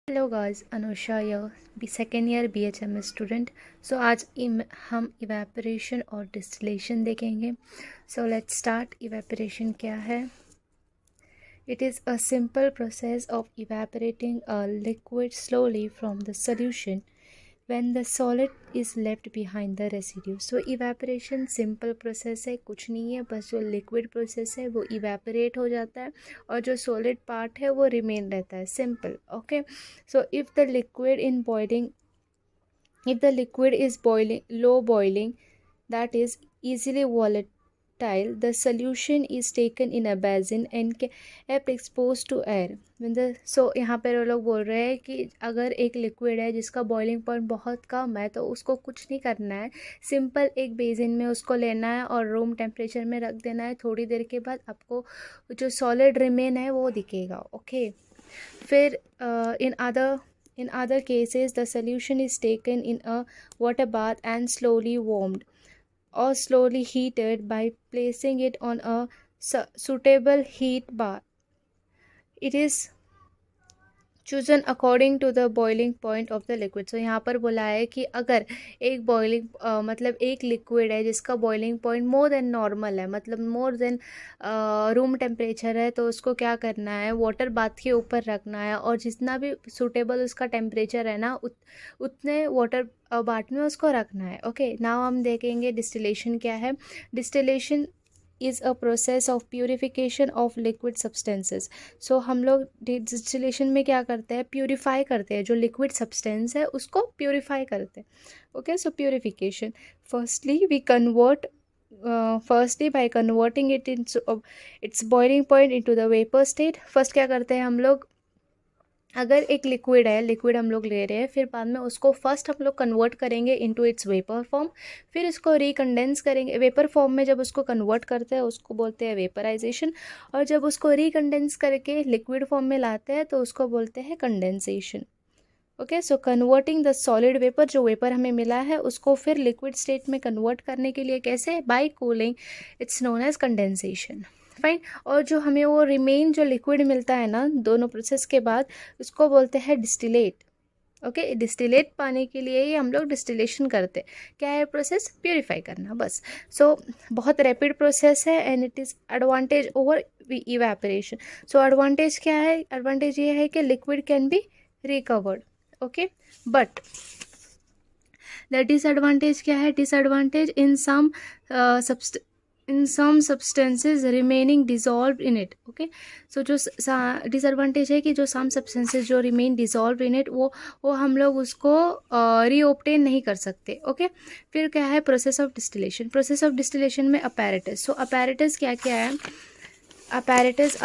Hello guys, Anusha B second year BHMS student. So आज हम evaporation और डिस्टिलेशन देखेंगे। So let's start. इवेपोरेशन क्या है? It is a simple process of evaporating a liquid slowly from the solution when the solid is left behind the residue. So evaporation simple process है, कुछ नहीं है, बस जो liquid process है वो evaporate हो जाता है और जो solid part है वो remain रहता है. Simple. Okay. So if the liquid is boiling, low boiling, that is easily volatile, the solution is taken in a basin and kept exposed to air. So यहाँ पर वो लोग बोल रहे हैं कि अगर एक लिक्विड है जिसका बॉइलिंग पॉइंट बहुत कम है तो उसको कुछ नहीं करना है, सिंपल एक बेसिन में उसको लेना है और रूम टेम्परेचर में रख देना है. थोड़ी देर के बाद आपको जो सॉलिड रिमेन है वो दिखेगा. ओके. फिर in other cases the solution is taken in a water bath and slowly warmed or slowly heated by placing it on a suitable heat bar. It is chosen according to the boiling point of the liquid. So यहाँ पर बोला है कि अगर एक मतलब एक liquid है जिसका boiling point more than normal है, मतलब मोर देन रूम टेम्परेचर है, तो उसको क्या करना है, वाटर बाथ के ऊपर रखना है और जितना भी सूटेबल उसका टेम्परेचर है ना उतने वाटर बाथ में उसको रखना है. ओके. नाउ हम देखेंगे डिस्टिलेशन क्या है. Distillation is a process of purification of liquid substances. So हम लोग डिस्टिलेशन में क्या करते हैं, प्योरीफाई करते हैं, जो लिक्विड सब्सटेंस है उसको प्योरीफाई करते हैं. Okay. So purification, firstly by converting it into its boiling point into the vapor state. First क्या करते हैं हम लोग, अगर एक लिक्विड हम लोग ले रहे हैं, फिर बाद में उसको फर्स्ट हम लोग कन्वर्ट करेंगे इनटू इट्स वेपर फॉर्म, फिर इसको रिकंडेंस करेंगे. वेपर फॉर्म में जब उसको कन्वर्ट करते हैं उसको बोलते हैं वेपराइजेशन, और जब उसको रिकंडेंस करके लिक्विड फॉर्म में लाते हैं तो उसको बोलते हैं condensation. Okay. So converting the solid vapour, जो वेपर हमें मिला है उसको फिर लिक्विड स्टेट में कन्वर्ट करने के लिए कैसे, by cooling, it's known as condensation. Fine. और जो हमें वो रिमेन जो लिक्विड मिलता है ना दोनों प्रोसेस के बाद, उसको बोलते हैं डिस्टिलेट. ओके. डिस्टिलेट पाने के लिए ही हम लोग डिस्टिलेशन करते हैं. क्या है प्रोसेस, प्योरीफाई करना, बस. सो बहुत रैपिड प्रोसेस है and it is advantage over evaporation. So advantage क्या है, एडवांटेज ये है कि liquid can be recovered. Okay. But the disadvantage क्या है, disadvantage in some substances remaining dissolved in it. Okay. So जो डिसएडवांटेज है कि जो some substances जो remain dissolved in it वो हम लोग उसको रीओब्टेन नहीं कर सकते. ओके. फिर क्या है, process of distillation. Process of distillation में अपैरेटस. सो अपैरेटस क्या क्या है, अपैरेटस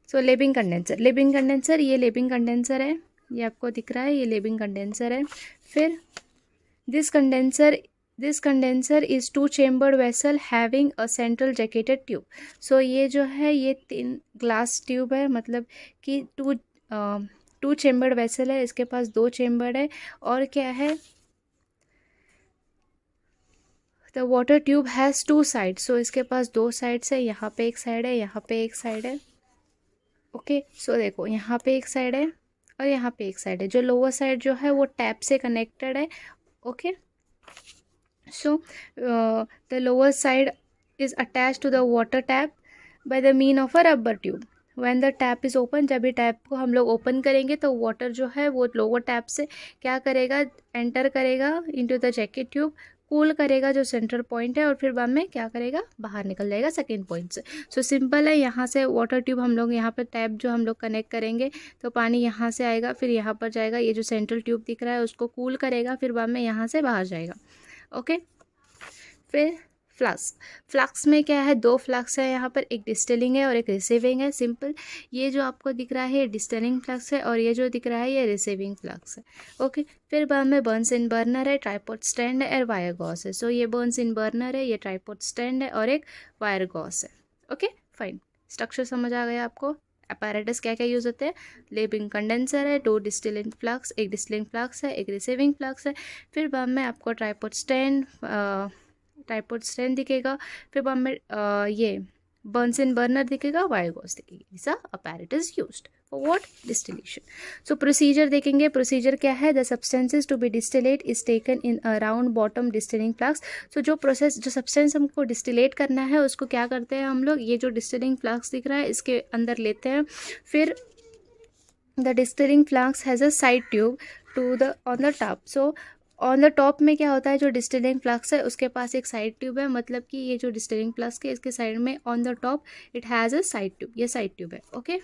सो लेबिंग कंडेंसर. लेबिंग कंडेंसर, ये लेबिंग कंडेंसर है, ये आपको दिख रहा है, ये लेबिंग कंडेंसर है. फिर this condenser is 2 chambered vessel having a central jacketed tube. So ये जो है ये 3 ग्लास ट्यूब है, मतलब कि 2 चेम्बर्ड वेसल है, इसके पास 2 चेम्बर्ड है. और क्या है, the water tube has 2 sides. So इसके पास 2 साइड्स है, यहाँ पे एक साइड है, यहाँ पे एक साइड है. ओके. सो देखो यहाँ पे एक साइड है और यहाँ पे एक साइड है. जो लोअर साइड जो है वो टैप से कनेक्टेड है. Okay. So the lower side is attach to the water tap by the mean of a rubber tube. When the tap is open, जब भी टैप को हम लोग ओपन करेंगे तो वाटर जो है वो लोअर टैप से क्या करेगा, एंटर करेगा into the jacket tube, cool करेगा जो सेंट्रल पॉइंट है, और फिर बाद में क्या करेगा, बाहर निकल जाएगा सेकेंड पॉइंट से. सो सिंपल है. यहाँ से वाटर ट्यूब हम लोग यहाँ पर टैप जो हम लोग कनेक्ट करेंगे तो पानी यहाँ से आएगा, फिर यहाँ पर जाएगा, ये जो सेंट्रल ट्यूब दिख रहा है उसको कूल करेगा, फिर बाद में यहाँ से बाहर जाएगा. ओके. फिर फ्लास्क में क्या है, 2 फ्लास्क है यहाँ पर, एक डिस्टिलिंग है और एक रिसीविंग है. सिंपल. ये जो आपको दिख रहा है ये डिस्टिलिंग फ्लास्क है और ये जो दिख रहा है ये रिसीविंग फ्लास्क है. ओके. फिर बाद में बर्न्स इन बर्नर है, ट्राइपॉड स्टैंड है और वायर गॉस है. सो ये बर्न्स इन बर्नर है, ये ट्राइपॉड स्टैंड है और एक वायर गॉस है. ओके. फाइन. स्ट्रक्चर समझ आ गया आपको. अपैरेटस क्या क्या यूज़ होते हैं, लेबिंग कंडेंसर है, 2 डिस्टिलिंग फ्लास्क, एक डिस्टिलिंग फ्लास्क है, एक रिसीविंग फ्लास्क है. फिर बाद में आपको ट्राइपॉड स्टैंड दिखेगा. फिर बाद में ये बर्न्स इन बर्नर दिखेगा, वायर गॉस दिखेगी. This are apparatus used. for what? Distillation. So procedure देखेंगे, procedure क्या है? The substances to be distillate is taken in a round bottom distilling flask. So जो process, जो substance हमको distillate करना है उसको क्या करते हैं हम लोग, ये जो distilling flask दिख रहा है इसके अंदर लेते हैं. फिर the distilling flask has a side tube to the on the top. So on the top में क्या होता है, जो डिस्टिलिंग फ्लास्क है उसके पास एक साइड ट्यूब है, मतलब कि ये जो डिस्टिलिंग फ्लास्क है इसके साइड में on the top it has a side tube, ये साइड ट्यूब है. ओके.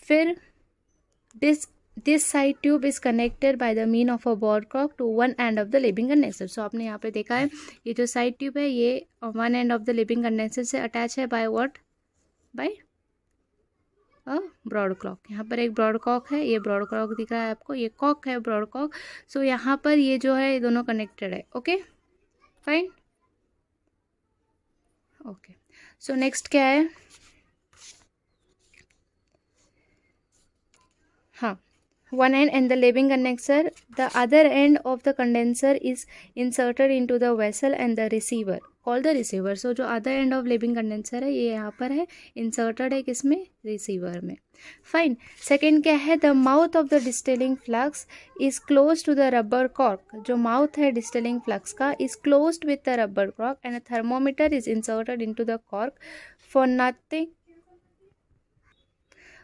फिर this side tube is connected by the mean of a bore cork to one end of the living condenser. So आपने यहाँ पे देखा है ये जो साइड ट्यूब है ये one end of the living condenser से अटैच है by what, by broad cork. यहाँ पर एक ब्रॉड कॉर्क है, ये ब्रॉड कॉर्क दिख रहा है आपको, ये कॉर्क है ब्रॉड कॉर्क. सो यहाँ पर ये जो है ये दोनों कनेक्टेड है. Okay fine. Okay. So next क्या है, हाँ, one end and the living condenser, the other end of the condenser is inserted into the vessel and the receiver called the receiver. So जो other end of living condenser है ये यहाँ पर है, inserted है किसमें, receiver में. Fine. Second क्या है, the mouth of the distilling flask is closed to the rubber cork. जो mouth है distilling flask का is closed with the rubber cork and a thermometer is inserted into the cork for nothing.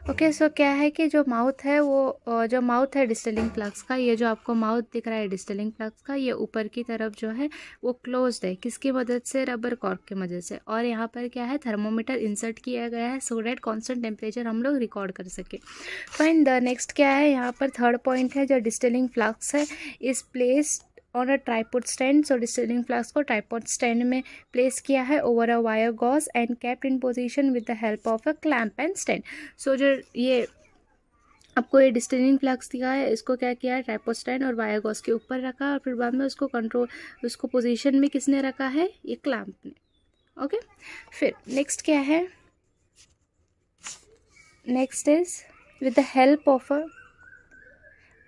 Okay. So क्या है कि जो mouth है वो जो माउथ है डिस्टिलिंग फ्लास्क का, ये जो आपको माउथ दिख रहा है डिस्टिलिंग फ्लास्क का, ये ऊपर की तरफ जो है वो क्लोज्ड है, किसकी मदद से, रबर कॉर्क की मदद से. और यहाँ पर क्या है, थर्मोमीटर इंसर्ट किया गया है सो डैट कांस्टेंट टेम्परेचर हम लोग रिकॉर्ड कर सके. फाइन. द नेक्स्ट क्या है, यहाँ पर थर्ड पॉइंट है, जो डिस्टिलिंग फ्लास्क है is placed on a tripod stand. So distilling flask को ट्राइपॉड स्टैंड में प्लेस किया है over a wire gauze and kept in position with the help of a clamp and stand. So जो ये आपको ये distilling flask दिखा है इसको क्या किया है, ट्राइपॉड स्टैंड और वायर गॉज के ऊपर रखा और फिर बाद में उसको कंट्रोल, उसको पोजीशन में किसने रखा है, ये क्लैंप ने. ओके. फिर नेक्स्ट क्या है, next is with the help of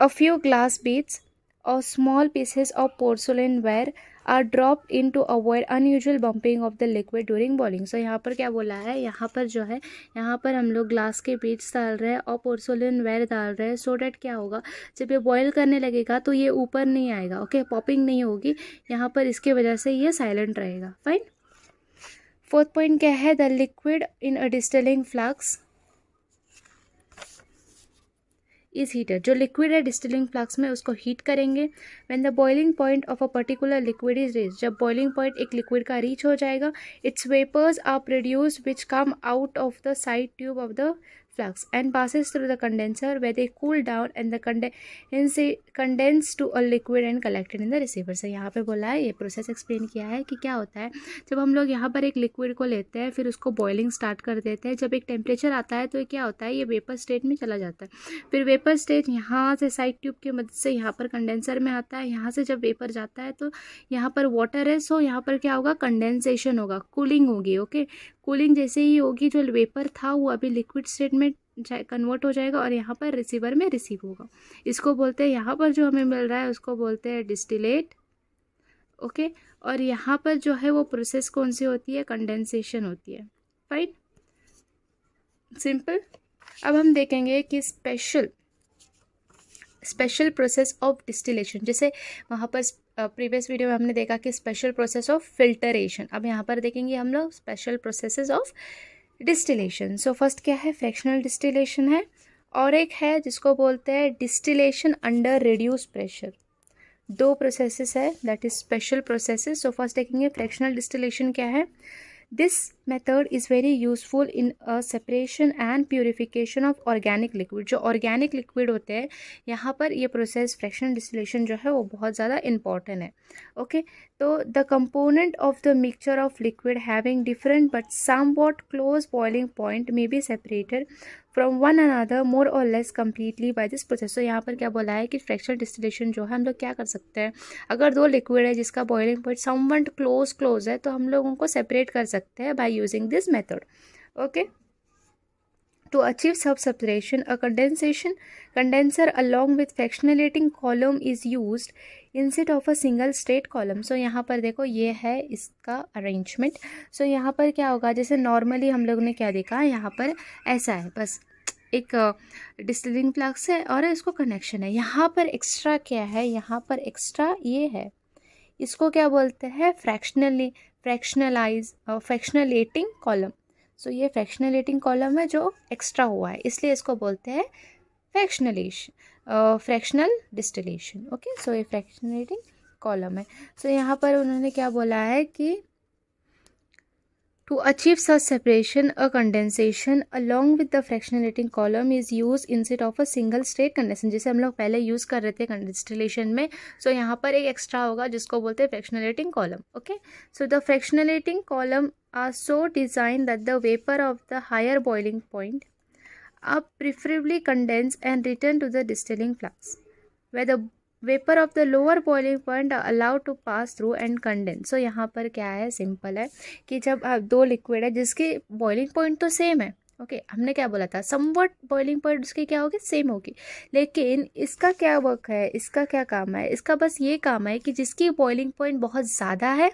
a few glass beads or small pieces of porcelain ware are dropped in to avoid unusual bumping of the liquid during boiling. So यहाँ पर क्या बोला है, यहाँ पर जो है यहाँ पर हम लोग ग्लास के बीड्स डाल रहे हैं और पोर्सोलिन वेयर डाल रहे हैं सो डैट क्या होगा, जब ये बॉयल करने लगेगा तो ये ऊपर नहीं आएगा. ओके. पॉपिंग नहीं होगी यहाँ पर, इसके वजह से ये साइलेंट रहेगा. फाइन. फोर्थ पॉइंट क्या है, the liquid in a distilling flask is heater. जो लिक्विड है डिस्टिलिंग फ्लास्क में उसको हीट करेंगे. When the boiling point of a particular liquid is reach, जब बॉइलिंग पॉइंट एक लिक्विड का रीच हो जाएगा, its vapours are produced which come out of the side tube of the flux and passes through the condenser where they cool down and the condense to a liquid and collected in the receiver. से यहाँ पे बोला है, ये process explain किया है कि क्या होता है जब हम लोग यहाँ पर एक लिक्विड को लेते हैं फिर उसको बॉइलिंग स्टार्ट कर देते हैं. जब एक टेम्परेचर आता है तो ये क्या होता है, ये वेपर स्टेट में चला जाता है. फिर वेपर स्टेट यहाँ से साइड ट्यूब की मदद से यहाँ पर कंडेंसर में आता है. यहाँ से जब वेपर जाता है तो यहाँ पर वाटर है, सो यहाँ पर क्या होगा, कंडेंसेशन होगा, कूलिंग होगी. ओके. कूलिंग जैसे ही होगी जो वेपर था वो अभी लिक्विड स्टेट में कन्वर्ट हो जाएगा और यहाँ पर रिसीवर में रिसीव होगा. इसको बोलते हैं, यहाँ पर जो हमें मिल रहा है उसको बोलते हैं डिस्टिलेट. ओके. और यहाँ पर जो है वो प्रोसेस कौन सी होती है, कंडेंसेशन होती है. फाइन. सिंपल. अब हम देखेंगे कि स्पेशल प्रोसेस ऑफ डिस्टिलेशन, जैसे वहाँ पर प्रीवियस वीडियो में हमने देखा कि स्पेशल प्रोसेस ऑफ फिल्टरेशन. अब यहाँ पर देखेंगे हम लोग special processes of distillation. So first क्या है, फ्रैक्शनल डिस्टिलेशन है और एक है जिसको बोलते हैं डिस्टिलेशन अंडर रिड्यूस प्रेशर. दो प्रोसेसेस है, that is special processes. So first देखेंगे फ्रैक्शनल डिस्टिलेशन क्या है. This method is very useful in a separation and purification of organic liquid. जो organic liquid होते हैं यहाँ पर ये प्रोसेस फ्रैक्शनल डिस्टिलेशन जो है वो बहुत ज़्यादा इम्पॉर्टेंट है. ओके. तो the component of the mixture of liquid having different but somewhat close boiling point may be separated from one another more or less completely by this process. तो यहाँ पर क्या बोला है कि फ्रैक्शनल डिस्टिलेशन जो है हम लोग क्या कर सकते हैं, अगर दो लिक्विड है जिसका बॉइलिंग पॉइंट समवट क्लोज है तो हम लोग उनको सेपरेट कर सकते हैं by using this method. Okay. To achieve sub-separation, a condenser along with fractionating column is used instead of a single straight column. So यहाँ पर देखो ये है इसका अरेंजमेंट. सो यहाँ पर क्या होगा, जैसे नॉर्मली हम लोग ने क्या देखा, यहाँ पर ऐसा है, बस एक डिस्टिलिंग फ्लक्स है और इसको कनेक्शन है। यहाँ पर एक्स्ट्रा क्या है, यहाँ पर एक्स्ट्रा ये है, इसको क्या बोलते हैं, फ्रैक्शनलेटिंग कॉलम। सो ये फ्रैक्शनलेटिंग कॉलम है जो एक्स्ट्रा हुआ है, इसलिए इसको बोलते हैं फ्रैक्शनल डिस्टिलेशन। ओके, सो ये फ्रैक्शनलेटिंग कॉलम है। सो यहाँ पर उन्होंने क्या बोला है कि to achieve such separation, a condensation along with the fractionating column is used instead of a single state condensation, जैसे हम लोग पहले यूज़ कर रहे थे डिस्टिलेशन में। सो यहाँ पर एक एक्स्ट्रा होगा जिसको बोलते हैं fractionating column. Okay, so the fractionating column are so design that the vapour of the higher boiling point are preferably condensed and return to the distilling flux, where the vapor of the lower boiling point are allowed to pass through and condense। so यहाँ पर क्या है, simple है कि जब आप दो liquid है जिसकी बॉइलिंग पॉइंट तो सेम है, ओके हमने क्या बोला था, समवट बॉइलिंग पॉइंट उसकी क्या होगी, सेम होगी, लेकिन इसका क्या वर्क है, इसका क्या काम है, इसका बस ये काम है कि जिसकी बॉइलिंग पॉइंट बहुत ज़्यादा है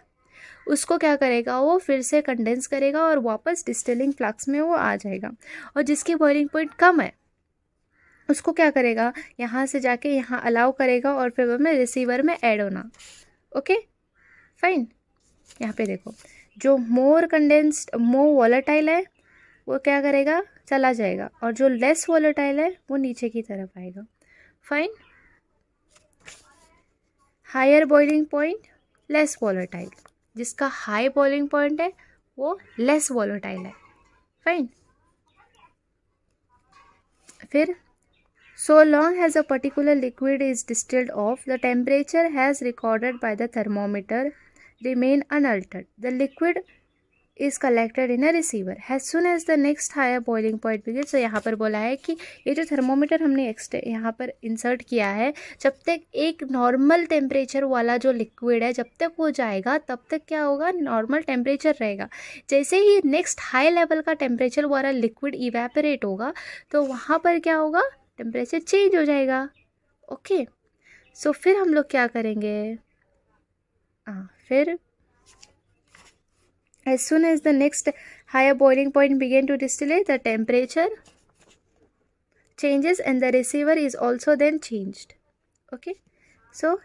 उसको क्या करेगा, वो फिर से कंडेंस करेगा और वापस डिस्टिलिंग फ्लक्स में वो आ जाएगा, और जिसकी बॉइलिंग पॉइंट कम है उसको क्या करेगा, यहाँ से जाके यहाँ अलाउ करेगा और फिर में रिसीवर में ऐड होना। ओके फाइन, यहाँ पे देखो जो मोर कंडेंस्ड मोर वॉलेटाइल है वो क्या करेगा, चला जाएगा, और जो लेस वॉलेटाइल है वो नीचे की तरफ आएगा। Fine, higher boiling point less volatile, जिसका हाई बॉइलिंग पॉइंट है वो लेस वॉलेटाइल है। फाइन, फिर so long as a particular liquid is distilled off, the temperature has recorded by the thermometer remain unaltered. The liquid is collected in a receiver as soon as the next higher boiling point begins। so यहाँ पर बोला है कि ये जो thermometer हमने यहाँ पर इंसर्ट किया है, जब तक एक नॉर्मल टेम्परेचर वाला जो लिक्विड है जब तक वो जाएगा तब तक क्या होगा, नॉर्मल टेम्परेचर रहेगा। जैसे ही नेक्स्ट हाई लेवल का टेम्परेचर वाला लिक्विड इवेपोरेट होगा तो वहाँ पर क्या होगा, टेम्परेचर चेंज हो जाएगा। ओके, सो फिर हम लोग क्या करेंगे, फिर as soon as the next higher boiling point begin to distillate, the temperature changes and the receiver is also then changed। okay, so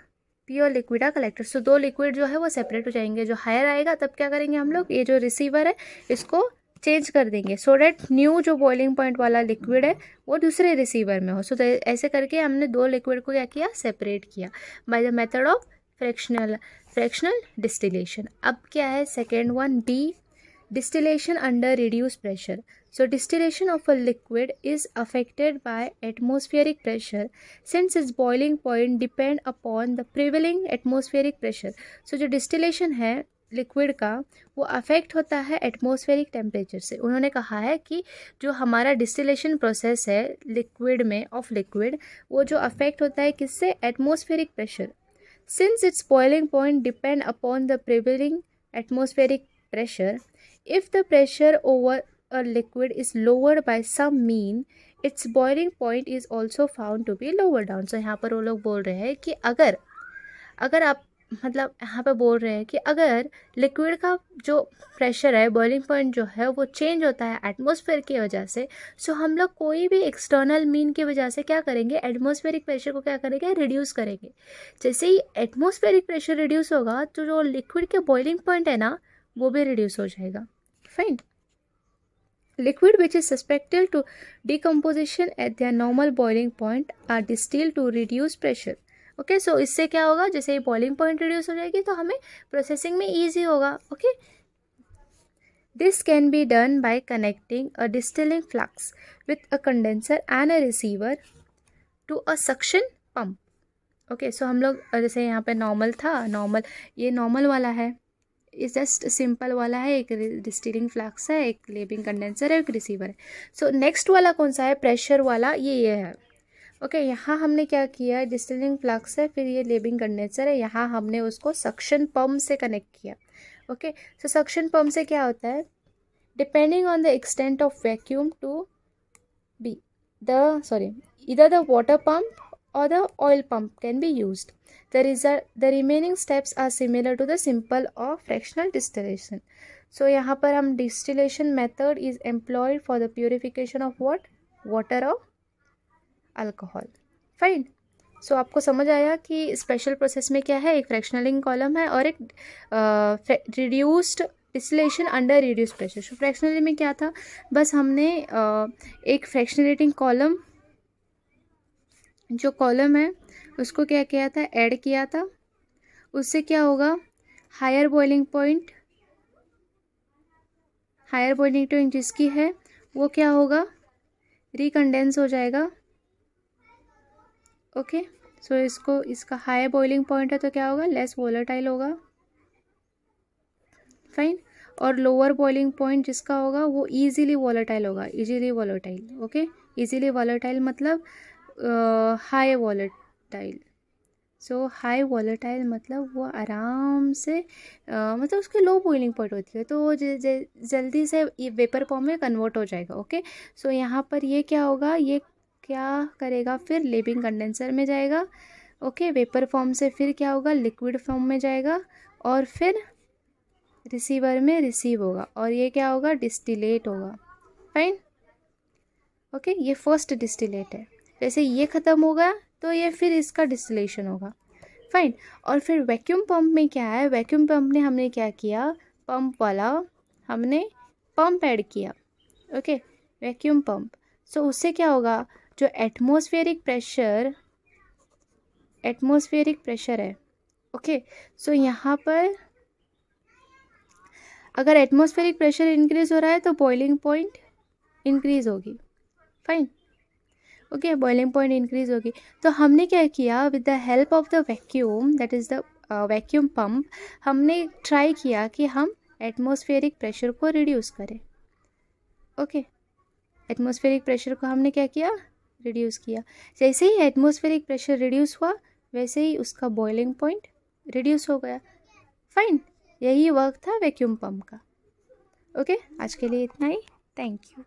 pure liquid आ कलेक्टर। सो दो लिक्विड जो है वो सेपरेट हो जाएंगे, जो हायर आएगा तब क्या करेंगे हम लोग, ये जो रिसीवर है इसको चेंज कर देंगे सो डैट न्यू जो बॉइलिंग पॉइंट वाला लिक्विड है वो दूसरे रिसीवर में हो। सो ऐसे करके हमने दो लिक्विड को क्या किया, सेपरेट किया by the method of fractional distillation. अब क्या है second one, B, distillation under reduce pressure. So distillation of a liquid is affected by atmospheric pressure since its boiling point depend upon the prevailing atmospheric pressure. So जो distillation है liquid का वो affect होता है atmospheric temperature से। उन्होंने कहा है कि जो हमारा डिस्टिलेशन प्रोसेस है लिक्विड में ऑफ लिक्विड, वो जो अफेक्ट होता है किससे, atmospheric pressure. Since its boiling point depend upon the prevailing atmospheric pressure, if the pressure over a liquid is lowered by some mean, its boiling point is also found to be lower down. So यहाँ पर वो लोग बोल रहे हैं कि अगर आप मतलब यहाँ पे बोल रहे हैं कि अगर लिक्विड का जो प्रेशर है, बॉइलिंग पॉइंट जो है वो चेंज होता है एटमॉस्फेयर की वजह से, सो हम लोग कोई भी एक्सटर्नल मीन की वजह से क्या करेंगे, एटमॉस्फेरिक प्रेशर को क्या करेंगे, रिड्यूस करेंगे। जैसे ही एटमॉस्फेरिक प्रेशर रिड्यूस होगा तो जो लिक्विड के बॉइलिंग पॉइंट है ना वो भी रिड्यूस हो जाएगा। Fine, liquid which is susceptible to decomposition at their normal boiling point are distilled to reduce pressure। Okay, so इससे क्या होगा, जैसे ही बॉइलिंग पॉइंट रिड्यूस हो जाएगी तो हमें प्रोसेसिंग में ईजी होगा। Okay, this can be done by connecting a distilling flask with a condenser and a receiver to a suction pump. Okay, so हम लोग जैसे यहाँ पे नॉर्मल था, ये नॉर्मल वाला है, ये जस्ट सिंपल वाला है, एक डिस्टिलिंग फ्लक्स है, एक लेबिंग कंडेंसर है, एक रिसीवर है। सो नेक्स्ट वाला कौन सा है, प्रेशर वाला, ये है। ओके, यहाँ हमने क्या किया, डिस्टिलिंग फ्लक्स है, फिर ये लेबिंग कंडेंसर है, यहाँ हमने उसको सक्शन पंप से कनेक्ट किया। ओके, सो सक्शन पंप से क्या होता है, depending on the extent of vacuum to be either the water pump or the oil pump can be used। The remaining steps are similar to the simple or fractional distillation। so यहाँ पर हम distillation method is employed for the purification of what, water और alcohol. Fine. सो आपको समझ आया कि special process में क्या है, एक फ्रैक्शनलिंग कॉलम है और एक reduced distillation under reduce pressure. So fractionating में क्या था, बस हमने एक फ्रैक्शनरेटिंग कॉलम, जो कॉलम है उसको क्या किया था, ऐड किया था। उससे क्या होगा, हायर बॉइलिंग पॉइंट जिसकी है वो क्या होगा, रिकंडेंस हो जाएगा। ओके, सो इसका हाई बॉइलिंग पॉइंट है तो क्या होगा, लेस वोलेटाइल होगा। फाइन। और लोअर बॉइलिंग पॉइंट जिसका होगा वो इजीली वोलेटाइल होगा, easily volatile. Okay, easily volatile मतलब हाई वोलेटाइल। सो हाई वोलेटाइल मतलब वो आराम से मतलब उसकी लो बॉइलिंग पॉइंट होती है तो वो जल्दी से ये वेपर फॉर्म में कन्वर्ट हो जाएगा। ओके, सो यहाँ पर ये क्या होगा, ये क्या करेगा, फिर लिविंग कंडेंसर में जाएगा। ओके, वेपर फॉर्म से फिर क्या होगा, लिक्विड फॉर्म में जाएगा और फिर रिसीवर में रिसीव होगा और ये क्या होगा, डिस्टिलेट होगा। फाइन। ओके, ये फर्स्ट डिस्टिलेट है। जैसे ये ख़त्म होगा तो ये फिर इसका डिस्टिलेशन होगा। फाइन। और फिर वैक्यूम पंप में क्या है, वैक्यूम पंप ने हमने क्या किया, पंप वाला हमने पंप ऐड किया। Okay, vacuum pump. सो उससे क्या होगा, जो एटमॉस्फेरिक प्रेशर है। ओके, सो यहाँ पर अगर एटमॉस्फेरिक प्रेशर इंक्रीज हो रहा है तो बॉइलिंग पॉइंट इंक्रीज होगी। Fine. Okay, boiling point increase होगी। तो हमने क्या किया, with the help of the vacuum, that is the vacuum pump, हमने ट्राई किया कि हम एटमॉस्फेरिक प्रेशर को रिड्यूस करें। ओके, एटमॉस्फेरिक प्रेशर को हमने क्या किया, रिड्यूस किया। जैसे ही एटमॉस्फेरिक प्रेशर रिड्यूस हुआ वैसे ही उसका बॉइलिंग पॉइंट रिड्यूस हो गया। फाइन, यही वर्क था वैक्यूम पंप का। ओके, आज के लिए इतना ही। Thank you.